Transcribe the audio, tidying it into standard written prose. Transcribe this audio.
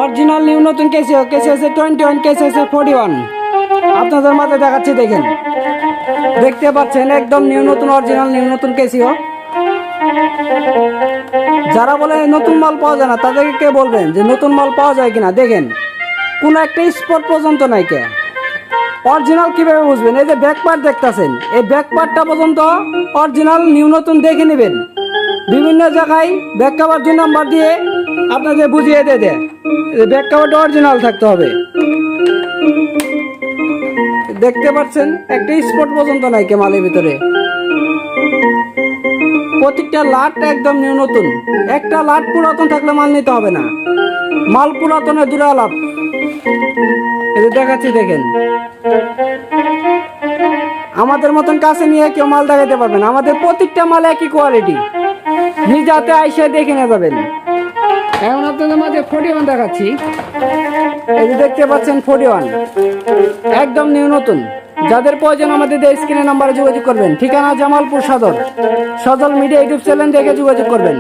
Original new নতুন কেসি আছে 21, কেসি আছে 41। আপনাদের মাঝে দেখাচ্ছি, দেখেন, দেখতে পাচ্ছেন একদম নিউ নতুন অরিজিনাল নিউ নতুন কেসিও। যারা বলে নতুন মাল পাওয়া যায় না, তাদেরকে বলবেন যে নতুন মাল পাওয়া যায় কিনা। দেখেন, কোনো একটা স্পট পর্যন্ত নাই। কে অরিজিনাল কিভাবে বুঝবেন? এই যে ব্যাক পার্ট দেখতেছেন, এই ব্যাক পার্টটা পর্যন্ত অরিজিনাল নিউ নতুন দেখে নেবেন। বিভিন্ন জায়গায় ব্যাক কভার 2 নাম্বার দিয়ে আপনাদের বুঝিয়ে দেয় ব্যাক কভারটা অরিজিনাল থাকতে হবে। দেখতে পাচ্ছেন একটা স্পট পর্যন্ত নাই কে মালের ভিতরে। প্রত্যেকটা লাট একদম নিউ নতুন। একটা লাট পুরাতন থাকলে মাল নিতে হবে না, মাল পুরাতনের দূরে আলাপ। এই দেখাচ্ছি, দেখেন, আমাদের মতন কাছে নিয়ে কেউ মাল দেখাতে পারবেন। আমাদের প্রত্যেকটা মাল একই কোয়ালিটি, নিজ হাতে আইসা দেখে নিয়ে যাবেন। এখন আপনাদের মাঝে 41 দেখাচ্ছি। এই যে দেখতে পাচ্ছেন 41 একদম নিউ নতুন। যাদের প্রয়োজন আমাদের স্ক্রিনে নাম্বারে যোগাযোগ করবেন। ঠিকানা জামালপুর সদর, সজল মিডিয়া ইউটিউব চ্যানেল দেখে যোগাযোগ করবেন।